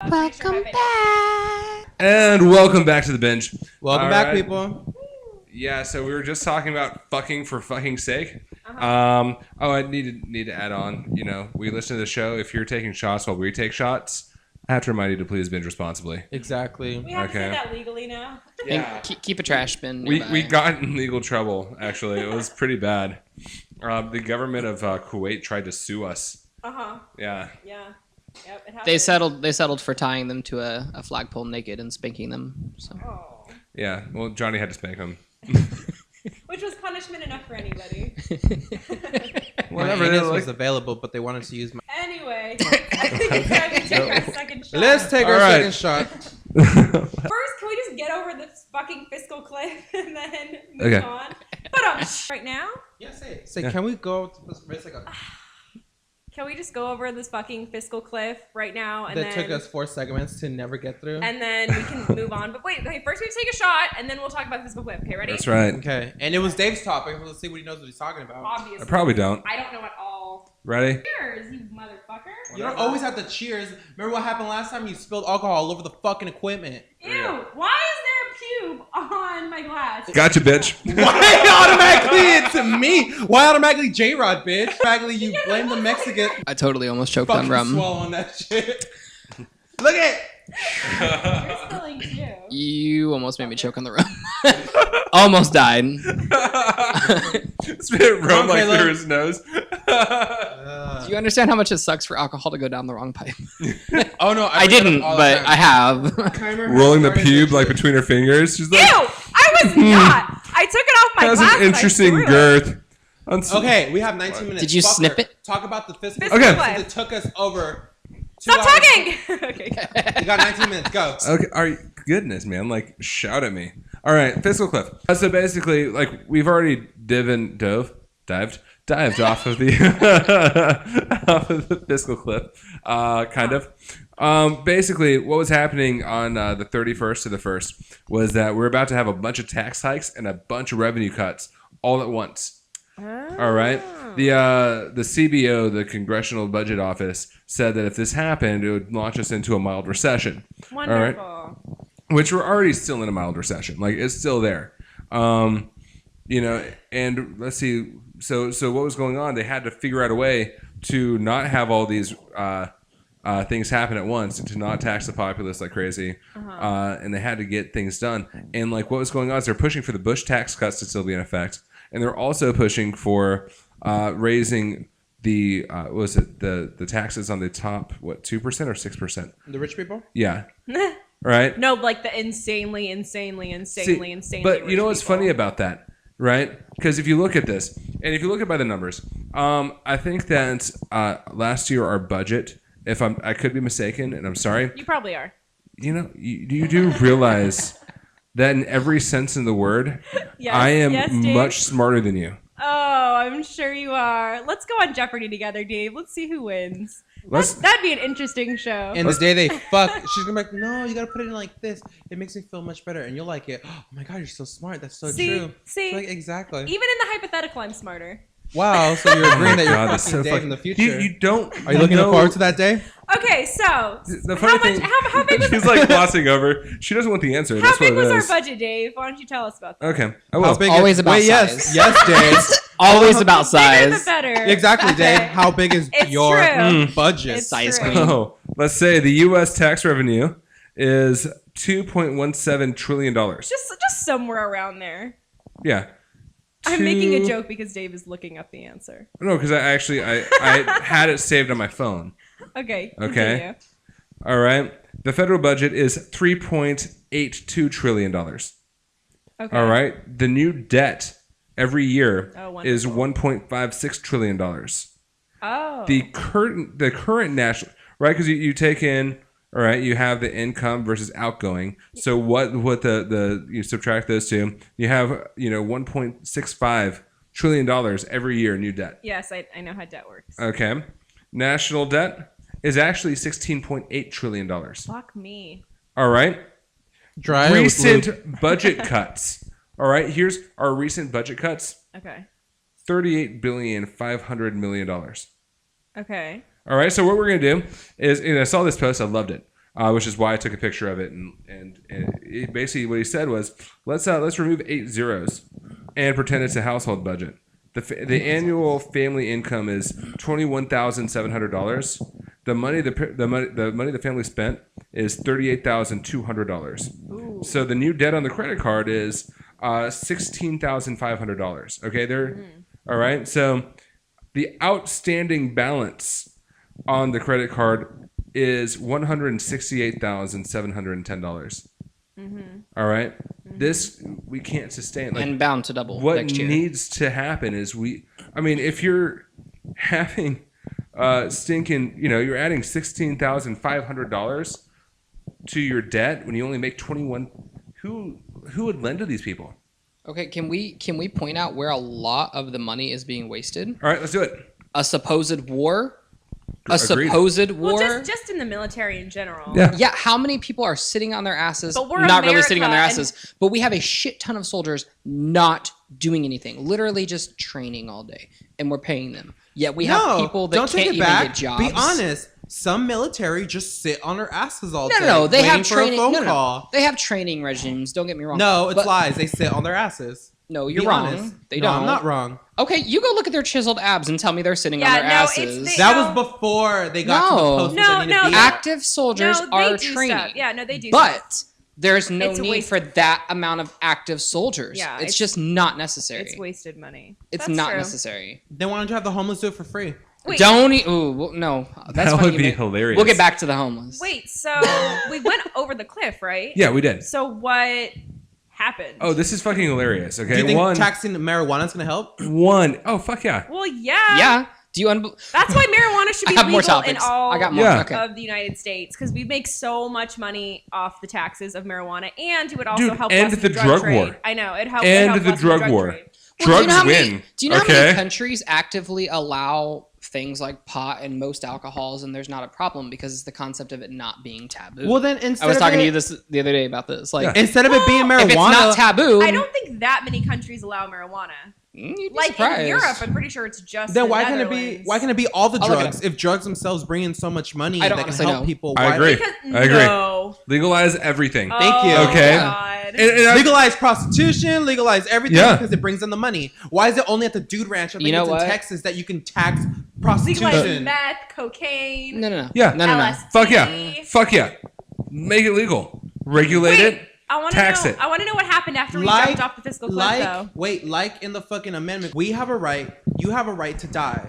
Welcome back. And welcome back to the binge. Welcome back, people. Yeah, so we were just talking about fucking for fucking sake. I need to add on. You know, we listen to the show. If you're taking shots while we take shots, I have to remind you to please binge responsibly. Exactly. We have to say that legally now. Yeah. Keep a trash bin. We got in legal trouble. Actually, it was pretty bad. The government of Kuwait tried to sue us. Yeah. Yeah. Yep, it They settled for tying them to a flagpole naked and spanking them. So. Oh. Yeah. Well, Johnny had to spank him. Which was punishment enough for anybody. Whatever it was available, but they wanted to use my. Anyway, I think it's time to take our second shot. Let's take our second shot. First, can we just get over this fucking fiscal cliff and then move on? But right now? Yeah, say, can we go to this Can we just go over this fucking fiscal cliff right now? And that took us 4 segments to never get through. And then we can move on. But wait, okay, first we have to take a shot, and then we'll talk about the fiscal cliff. Okay, ready? That's right. Okay, and it was Dave's topic. Let's see what he knows what he's talking about. Obviously. I probably don't. I don't know at all. Ready? Cheers, you motherfucker. You don't always have to cheers. Remember what happened last time? You spilled alcohol all over the fucking equipment. Ew, why is there a pube on my glass? Gotcha, bitch. Why automatically it's me? Why automatically JROD, bitch? Automatically you blame the Mexican. I totally almost choked on rum. Swallowing that shit. Look at You're spilling too. You almost made me choke on the rum. Almost died. Spit rum like Caleb. through his nose. Do you understand how much it sucks for alcohol to go down the wrong pipe? Oh no, I didn't, but I have. Rolling the pube like between her fingers. She's like, Ew! I was not! I took it off my has glass. an interesting and I threw it. girth. Okay, we have 19 minutes. Did you Fuck snip her. it? Talk about the fiscal. Fiscal Okay. cliff. It took us over 2 Stop hours. talking! Okay. You got 19 minutes. Go. Okay, goodness, man, like shout at me. All right, fiscal cliff. So basically, like we've already dived off of the off of the fiscal cliff, kind of. Basically, what was happening on the 31st to the 1st was that we're about to have a bunch of tax hikes and a bunch of revenue cuts all at once. All right. The CBO, the Congressional Budget Office, said that if this happened, it would launch us into a mild recession. Wonderful. All right? Which we're already still in a mild recession. Like it's still there. You know, and let's see. So what was going on? They had to figure out a way to not have all these things happen at once and to not tax the populace like crazy. And they had to get things done. And like what was going on is they're pushing for the Bush tax cuts to still be in effect. And they're also pushing for raising the the taxes on the top 2% or 6%? The rich people? Yeah. Right? No, like the insanely But you know what's funny about that, right? Because if you look at this, and if you look at by the numbers, I think that last year our budget, I could be mistaken, and I'm sorry. You probably are. You know, you do realize that in every sense in the word, Yes, I am Dave. much smarter than you. Oh, I'm sure you are. Let's go on Jeopardy together, Dave. Let's see who wins. Let's- That'd be an interesting show. And the day they fuck, she's gonna be like, no, you gotta put it in like this. It makes me feel much better. And you'll like it. Oh my God, you're so smart. That's so true. See? Like, exactly. Even in the hypothetical, I'm smarter. Wow, so you're agreeing that you're God, that's fucking so Dave in the future. You don't. Are you looking forward to that day? Okay, so The funny thing, how big was she's like glossing over. She doesn't want the answer. how That's big what was it our is. budget, Dave? Why don't you tell us about that? Okay, I How will. big Always is, about wait, size. Yes, Dave. Always about The bigger the size. better. Exactly, Dave. Okay. How big is It's your true. budget? It's Size true. queen. Oh, let's say the U.S. tax revenue is $2.17 trillion. Just somewhere around there. Yeah. I'm making a joke because Dave is looking up the answer. No, because I had it saved on my phone. Okay. Okay. Continue. All right. The federal budget is $3.82 trillion. Okay. All right. The new debt every year Oh, is wonderful. $1.56 trillion. Oh. The current national, right? Because you take in, all right, you have the income versus outgoing. So what you subtract those two, you have, $1.65 trillion every year new debt. Yes, I know how debt works. Okay. National debt is actually $16.8 trillion. Fuck me. All right. Dry with lube. Recent budget cuts. All right. Here's our recent budget cuts. Okay. $38,500,000,000. Okay. All right. So what we're going to do is, and I saw this post. I loved it. which is why I took a picture of it. And basically what he said was, let's remove 8 zeros and pretend it's a household budget. The annual family income is $21,700. The money the family spent is $38,200. So the new debt on the credit card is $16,500. Okay, all right. So the outstanding balance on the credit card is $168,710. All right. This we can't sustain. Like, and bound to double what next year. needs to happen is if you're having stinking, you're adding $16,500 to your debt when you only make 21. Who would lend to these people? Okay, can we point out where a lot of the money is being wasted? All right, let's do it. A supposed war. Agreed. Well, just in the military in general. Yeah, how many people are sitting on their asses? But we're not really America, sitting on their asses, but we have a shit ton of soldiers not doing anything, literally just training all day, and we're paying them. Yet we have people that can't even get jobs. Be honest. Some military just sit on their asses all day. No. They have training. Call. They have training regimes. Don't get me wrong. No, it's lies. They sit on their asses. No, you're Be wrong. honest. They No, don't. I'm not wrong. Okay, you go look at their chiseled abs and tell me they're sitting on their asses. That was before they got to the post where they need to be at. Active soldiers are training. Stuff. Yeah, no, they do. But there's no It's need for that amount of active soldiers. Yeah, it's just not necessary. It's wasted money. It's That's not true. necessary. Then why don't you have the homeless do it for free? Wait. Don't no. That's That funny would be hilarious. We'll get back to the homeless. Wait, so we went over the cliff, right? Yeah, we did. So what happened? Oh, this is fucking hilarious. Okay, Do you think taxing marijuana is going to help? Oh, fuck yeah. Well, yeah. Yeah. Do you That's why marijuana should be I have more legal in topics. all I got more. Yeah. Okay. of the United States because we make so much money off the taxes of marijuana, and it would also help end lessen the drug trade. war. I know it helped. And the drug war. Trade. Drugs do you know win. Do you know how okay? many countries actively allow things like pot and most alcohols, and there's not a problem because it's the concept of it not being taboo? Well, then instead I was talking of to you the other day about this. Like, instead of it being marijuana, if it's not taboo, I don't think that many countries allow marijuana. You'd be Like surprised. in Europe, I'm pretty sure it's just. then the why can it be all the I'll look it drugs? If drugs themselves bring in so much money I that don't can honestly help know. people, I why agree. Because, I agree. No. Legalize everything. Thank you. Okay. God. And legalize prostitution, legalize everything Yeah. because it brings in the money. Why is it only at the dude ranch? I think know it's what? in Texas that you can tax Legalize prostitution. meth, cocaine. No. Yeah. No. LSD. Fuck yeah. Fuck yeah. Make it legal. Regulate it. I want to Tax know. it. I want to know what happened after we jumped off the fiscal cliff, though. Like in the fucking amendment, we have a right. You have a right to die.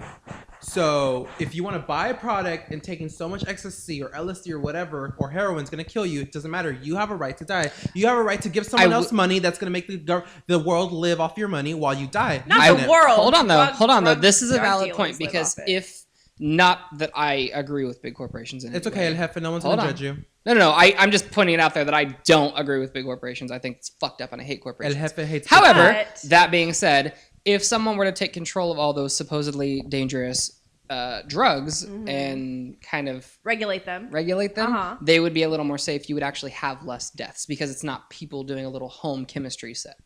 So if you want to buy a product and taking so much ecstasy or LSD or whatever or heroin's gonna kill you, it doesn't matter. You have a right to die. You have a right to give someone else money that's gonna make the world live off your money while you die. Not the world. Hold on though. Drug This is a valid dealers point live because off it. if not that I agree with big corporations. In It's any okay, way. El Jefe. No one's Hold gonna on. judge you. No. I'm just pointing it out there that I don't agree with big corporations. I think it's fucked up and I hate El corporations. Jefe hates. However, But- that being said, if someone were to take control of all those supposedly dangerous drugs and kind of regulate them. regulate them, Uh-huh. they would be a little more safe. You would actually have less deaths because it's not people doing a little home chemistry set.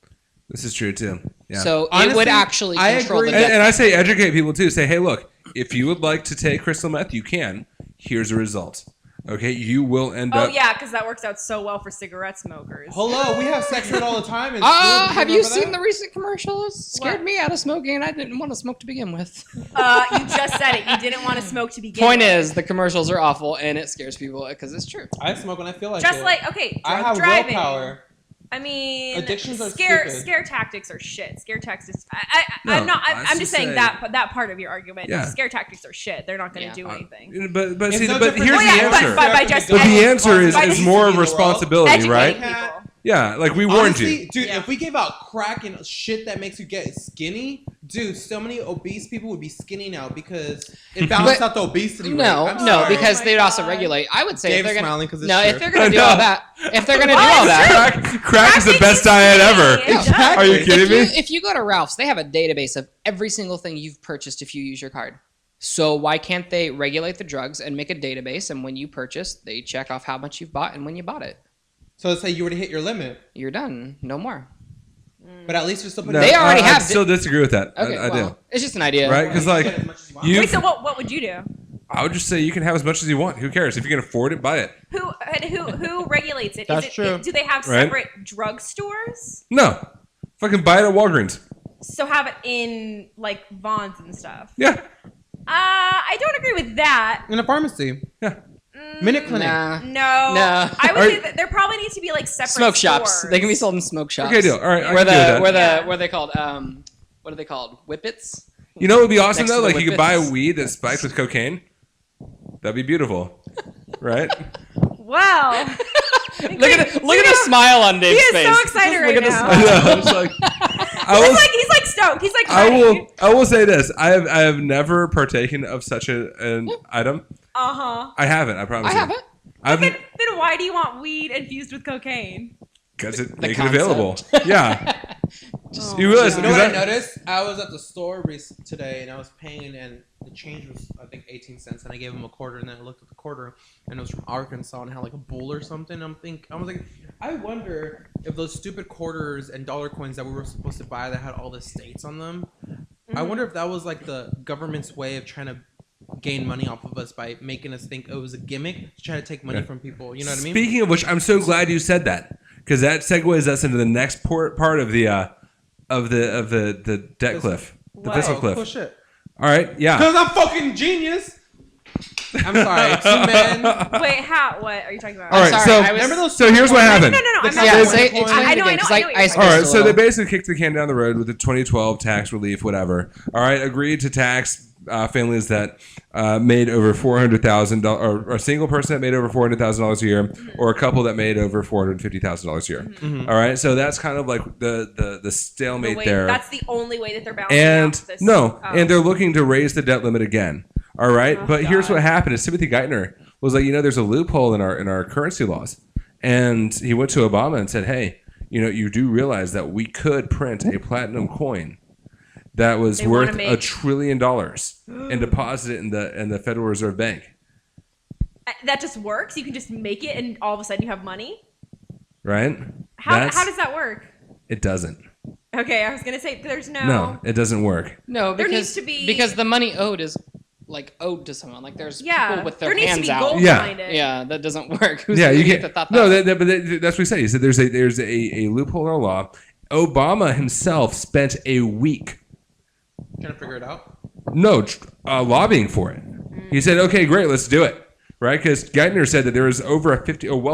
This is true too. Yeah. So it Honestly, would actually I control agree. the death. and I say educate people too. Say, hey, look, if you would like to take crystal meth, you can. Here's a result. Okay, you will end Oh up. yeah, because that works out so well for cigarette smokers. Hello, we have sex ed all the time. In school. Do Have you remember seen that? the recent commercials? It scared What? me out of smoking, and I didn't want to smoke to begin with. You just said it. You didn't want to smoke to begin Point with. is, the commercials are awful, and it scares people because it's true. I smoke when I feel like Just it. like okay, I drunk have driving. willpower. I mean, Addictions are scare stupid. tactics are shit. Scare tactics. No, I'm not. I I'm just saying say- that part of your argument. Yeah. Scare tactics are shit. They're not going to Yeah. do anything. But It's see, no but different here's than the yeah, answer. by just But the educating answer is people. more of Educating the world. responsibility, Educating right? people. Yeah, like we warned Honestly, you. dude, Yeah. if we gave out crack and shit that makes you get skinny, dude, so many obese people would be skinny now because it balanced out the obesity rate. No, I'm no, sorry. because my they'd also God. regulate. I would say Dave's if they're gonna smiling 'cause it's no, true. if they're gonna do I all know. that, if they're gonna do all that, Crack is the best diet ever. Exactly. Are you kidding me? if you go to Ralph's, they have a database of every single thing you've purchased if you use your card. So why can't they regulate the drugs and make a database? And when you purchase, they check off how much you've bought and when you bought it. So let's say you were to hit your limit, You're done. No more. but at least you're still No, putting. They already I have still disagree with that. Okay, I well, do. it's just an idea. Right? Because like you you, Wait, so what would you do? I would just say you can have as much as you want. Who cares? If you can afford it, buy it. Who and who regulates it? That's true. Do they have Right. separate drugstores? No. Fucking buy it at Walgreens. So have it in like Vons and stuff. Yeah. I don't agree with that. In a pharmacy. Yeah. Minute Clinic. Nah. No. No. I would say that there probably needs to be like separate Smoke shops. stores. They can be sold in smoke shops. Okay, deal. All right. I Where can do that. what are they called? What are they called? Whippets? You know what would be awesome Next to though? the Like you could buy a Whippets. weed that's spiked with cocaine. That'd be beautiful, right? Wow. Look at the smile on Dave's He is face. so excited Just right look at the now. I smile. know. It's like, He's like stoked. He's like I ready. will say this. I have never partaken of such an item. I haven't. I promise. I you. haven't. Then why do you want weed infused with cocaine? Because it The make it concept. available. Yeah. Oh, You realize You know what I that- noticed? I was at the store today and I was paying, and the change was I think 18 cents, and I gave him a quarter, and then I looked at the quarter and it was from Arkansas and had like a bull or something. I was like, I wonder if those stupid quarters and dollar coins that we were supposed to buy that had all the states on them. I wonder if that was like the government's way of trying to gain money off of us by making us think it was a gimmick to try to take money from people. You know what I mean? Speaking of which, I'm so glad you said that because that segues us into the next part of the debt cliff, the fiscal cliff. Cool shit. All right, yeah. Because I'm fucking genius. I'm sorry, 2 men. Wait, how? What are you talking about? All right, sorry, so I was- Remember those? so here's what happened. No. I'm not Yeah, That's say, the point. explain I it know, again, 'cause I know what I you're spaced All right, a so they little. basically kicked the can down the road with the 2012 tax relief, whatever. All right, agreed to tax families that made over $400,000, or a single person that made over $400,000 a year, or a couple that made over $450,000 a year. All right, so that's kind of like the stalemate there. That's the only way that they're balancing And out this. and they're looking to raise the debt limit again. All right, but here's what happened: is Timothy Geithner was like, there's a loophole in our currency laws, and he went to Obama and said, hey, you do realize that we could print a platinum coin that was They worth wanna make- $1 trillion and deposit it in the Federal Reserve Bank, That just works. You can just make it, and all of a sudden you have money. right? How does that work? It doesn't. Okay, I was gonna say there's No, it doesn't work. No, There because needs to be- because the money owed is like owed to someone. Like there's Yeah, people with their there needs to hands be out. gold Yeah. behind it. Yeah, that doesn't work. Who's Yeah, the you idiot can't. that thought No, that? but that's what he said. He said there's a loophole in our law. Obama himself spent a week Trying to figure it out. lobbying for it. He said, "Okay, great, let's do it." Right? Because Geithner said that there was well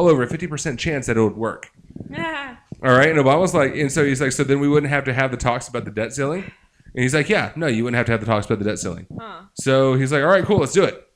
over a 50% chance that it would work. Ah. All right, and Obama's like, and so he's like, so then we wouldn't have to have the talks about the debt ceiling. And he's like, yeah, no, you wouldn't have to have the talks about the debt ceiling. Huh. So he's like, all right, cool, let's do it.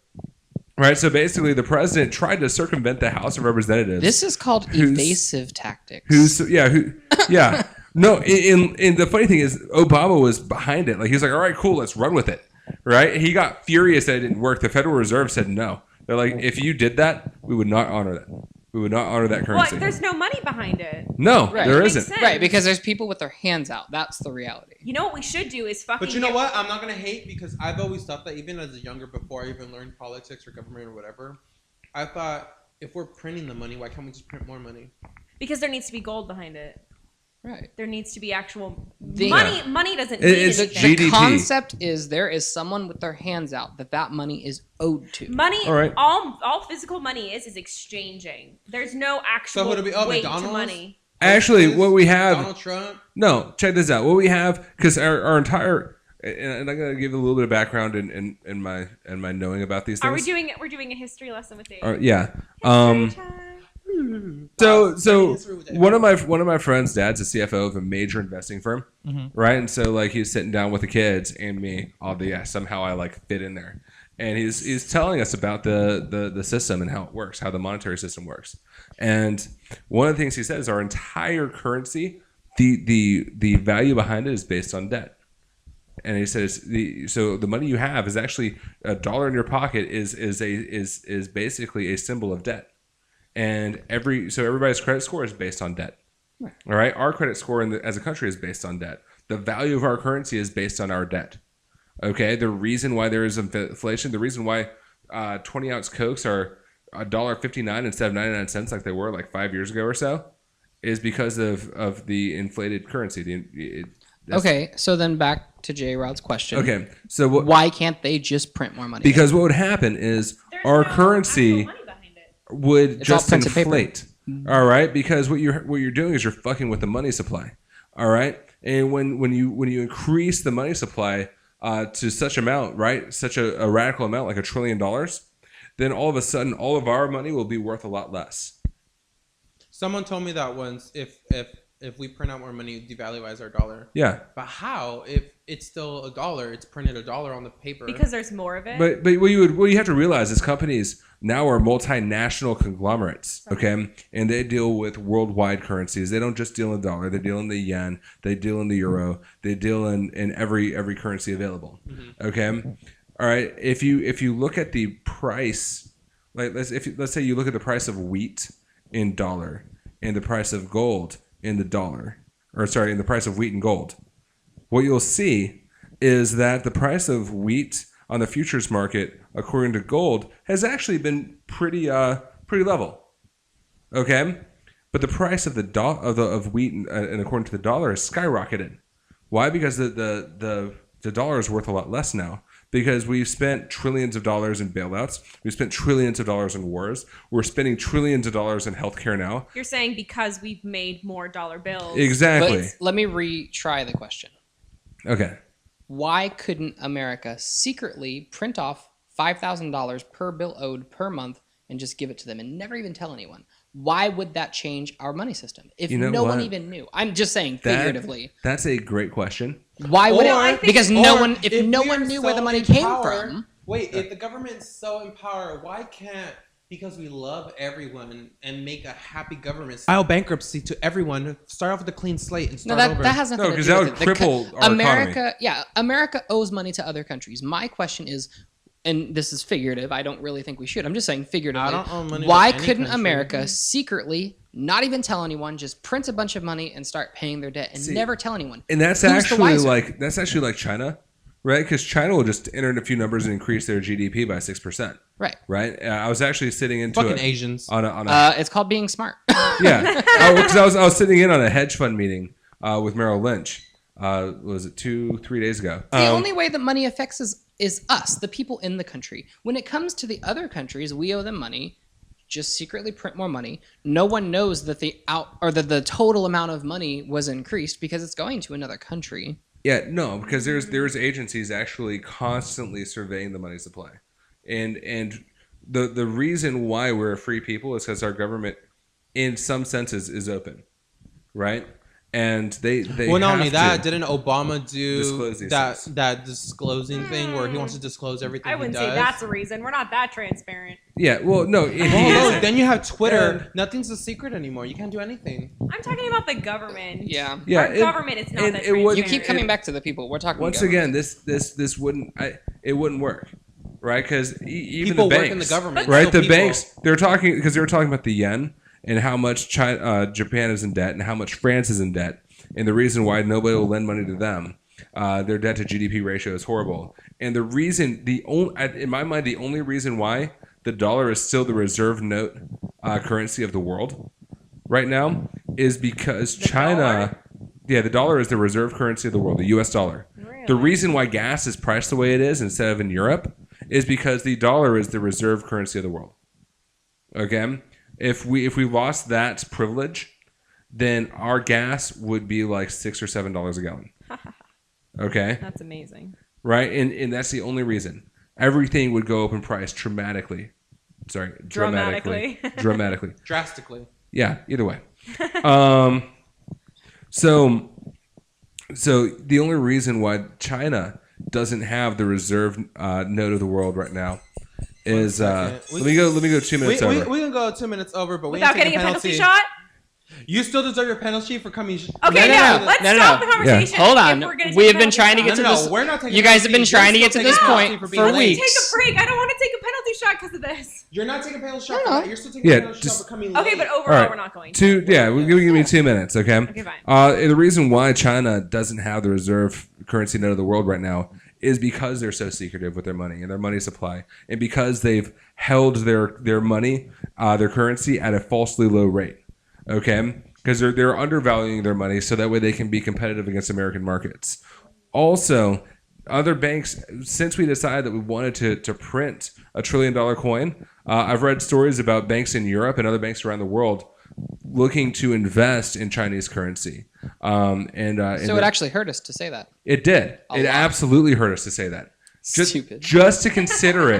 Right. So basically, the president tried to circumvent the House of Representatives. This is called evasive tactics. Yeah. No, and the funny thing is, Obama was behind it. Like, he's like, all right, cool, let's run with it. Right? He got furious that it didn't work. The Federal Reserve said no. They're like, if you did that, we would not honor that. We would not honor that Well, currency. there's no money behind it. No, Right. there Makes isn't. sense. Right, because there's people with their hands out. That's the reality. You know what we should do is fucking. But you know what? I'm not gonna hate, because I've always thought that, even as a younger, before I even learned politics or government or whatever, I thought, if we're printing the money, why can't we just print more money? Because there needs to be gold behind it. Right. There needs to be actual The- money. Money doesn't It's mean The anything. GDP. concept is there is someone with their hands out that money is owed to. Money, All right. all physical money is exchanging. There's no actual So would it be weight to McDonald's? money. Actually, what we have. Donald Trump. No, check this out. What we have, because our entire. And I'm going to give a little bit of background in my knowing about these things. Are we doing it? We're doing a history lesson with Dave. Yeah. History time. So one of my friends' dad's a CFO of a major investing firm, right? And so like he's sitting down with the kids and me, somehow I like fit in there, and he's telling us about the system and how it works, how the monetary system works. And one of the things he said is our entire currency, the value behind it is based on debt. And he says so the money you have is actually $1 in your pocket is basically a symbol of debt. And everybody's credit score is based on debt. Right. All right, our credit score as a country is based on debt. The value of our currency is based on our debt. Okay, the reason why there is inflation, the reason why 20-ounce Cokes are $1.59 instead of 99 cents like they were like 5 years ago or so, is because of the inflated currency. Okay, so then back to JROD's question. Okay, so Why can't they just print more money? Because what would happen is There's our no currency. actual money behind it. would It's just all printed paper. inflate. All right, because what you're doing is you're fucking with the money supply. All right, and when you increase the money supply to such amount, right, such a radical amount like $1 trillion, then all of a sudden all of our money will be worth a lot less. Someone told me that once. If we print out more money, it devalues our dollar. Yeah. But how? If it's still $1, it's printed $1 on the paper. Because there's more of it. But what you have to realize is companies now are multinational conglomerates, okay? And they deal with worldwide currencies. They don't just deal in the dollar. They deal in the yen. They deal in the euro. They deal in every currency available, okay? All right. If you look at the price, like let's say you look at the price of wheat in dollar and the price of gold in the dollar, in the price of wheat and gold, what you'll see is that the price of wheat on the futures market, according to gold, has actually been pretty level. Okay, but the price of of wheat and according to the dollar is skyrocketed. Why? Because the dollar is worth a lot less now. Because we've spent trillions of dollars in bailouts. We've spent trillions of dollars in wars. We're spending trillions of dollars in healthcare now. You're saying because we've made more dollar bills. Exactly. But let me retry the question. Okay. Why couldn't America secretly print off $5,000 per bill owed per month and just give it to them and never even tell anyone? Why would that change our money system if no one even knew? I'm just saying figuratively. That's a great question. Why would it? Because no one, if no we one are knew so where the money in came power- from. Wait, if the government's so in power, why can't, because we love everyone and make a happy government, file bankruptcy to everyone, start off with a clean slate and No, start over? that has nothing to do because with that it. would cripple our America, economy. yeah, America owes money to other countries. My question is, and this is figurative, I don't really think we should. I'm just saying figuratively. I don't owe money Why to any couldn't country. America secretly, not even tell anyone, just print a bunch of money and start paying their debt and never tell anyone? And that's Who's the actually wiser? like China, right? Because China will just enter in a few numbers and increase their GDP by 6%. Right. Right. I was actually sitting into Fucking Asians. on a It's called being smart. yeah. Because I was sitting in on a hedge fund meeting with Merrill Lynch. Was it 2-3 days ago? The only way that money affects is us, the people in the country. When it comes to the other countries, we owe them money. Just secretly print more money. No one knows that the total amount of money was increased because it's going to another country. Yeah, no, because there's agencies actually constantly surveying the money supply, and the reason why we're a free people is because our government, in some senses, is open, right? And they well, not have only that, to didn't Obama do disclose these that things. that disclosing thing where he wants to disclose everything I wouldn't he say does? that's a reason. We're not that transparent. Yeah, well, no, he Oh, isn't. then you have Twitter. And- Nothing's a secret anymore. You can't do anything. I'm talking about the government. Yeah. Yeah, Our government is not and that it would- transparent. You keep coming back to the people. We're talking Once government. again, this wouldn't work, right? Because even People the work banks, in the government. right? Still The people. banks they were talking about the yen and how much Japan is in debt and how much France is in debt, and the reason why nobody will lend money to them. Their debt to GDP ratio is horrible, and in my mind, the only reason why the dollar is still the reserve note currency of the world right now is because China. dollar? Yeah, the dollar is the reserve currency of the world, the U.S. dollar. Really? The reason why gas is priced the way it is instead of in Europe is because the dollar is the reserve currency of the world. Okay? If we lost that privilege, then our gas would be like $6 or $7 a gallon. Okay? That's amazing. Right? And that's the only reason. Everything would go up in price dramatically. Sorry, dramatically. Dramatically. Drastically. Yeah, either way. So the only reason why China doesn't have the reserve note of the world right now is second. let me go 2 minutes over. We can go 2 minutes over, but Without we ain't getting a taking penalty shot? You still deserve your penalty for coming. Okay, No, let's no, stop no. the conversation. Hold if on. we're gonna take We a have been penalty trying to shot. get to this. We're not taking. You guys have been penalty. trying to You're get to still this taking point penalty for being late. weeks. Take a break. I don't want to take a penalty shot because of this. You're not taking a penalty shot for No. that. You're still taking Yeah, a penalty just- shot for coming late. Okay, but overall, All right. we're not going to. Give me 2 minutes, okay? Okay, fine. The reason why China doesn't have the reserve currency note of the world right now is because they're so secretive with their money and their money supply, and because they've held their money, their currency at a falsely low rate. Okay, because they're undervaluing their money so that way they can be competitive against American markets. Also, other banks, since we decided that we wanted to print $1 trillion coin, I've read stories about banks in Europe and other banks around the world looking to invest in Chinese currency. So it actually hurt us to say that. It did. It absolutely hurt us to say that. Stupid. Just to consider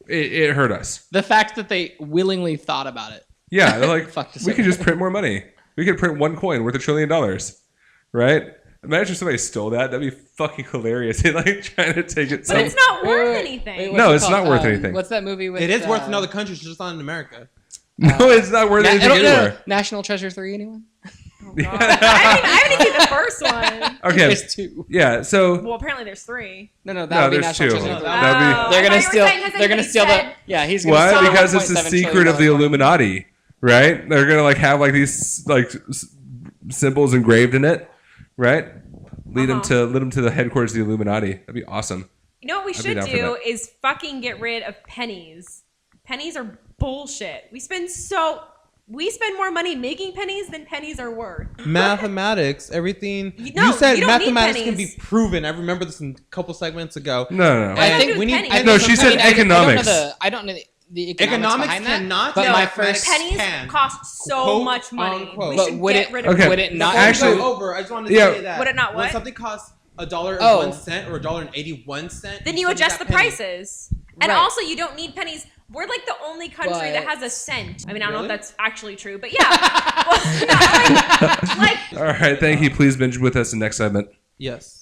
it hurt us. The fact that they willingly thought about it. Yeah, they're like, Fuck we could just print more money. We could print one coin worth $1 trillion, right? Imagine if somebody stole that. That'd be fucking hilarious. They like trying to take it. But it's not worth anything. No, it's not worth anything. What's that movie with? It is worth in other countries, just not in America. No, it's not worth anything anywhere. National Treasure 3, anyone? Oh, God. I haven't even seen the first one. Okay. There's 2. Yeah. So. Well, apparently there's 3. No, that would be there's National 2. Treasure 3. That'd They're gonna steal. They're gonna steal the. Yeah, he's gonna steal. What? Because it's the $1.7 secret of the trillion Illuminati, right? They're gonna like have like these like symbols engraved in it, right? Lead them to the headquarters of the Illuminati. That'd be awesome. You know what we should do is fucking get rid of pennies. Pennies are bullshit. We spend more money making pennies than pennies are worth. Mathematics, everything. No, you said you don't need mathematics can pennies. be proven. I remember this a couple segments ago. No. I think we need. pennies. No, she said economics. I don't know the economics behind that. Cannot. But no, my first pennies can. cost so Quote, much money. unquote. We But should would get it- rid of Okay. it. Would it not Before we actually- go over, I just wanted to Yeah. say that. Would it not When what? something costs $1.01 or $1.81, Then you still adjust get the that penny. prices. And Right. also, you don't need pennies. We're like the only country But- that has a cent. I mean, I don't know if Really? that's actually true, but yeah. Well, no, like All right. Thank you. Please binge with us in next segment. Yes.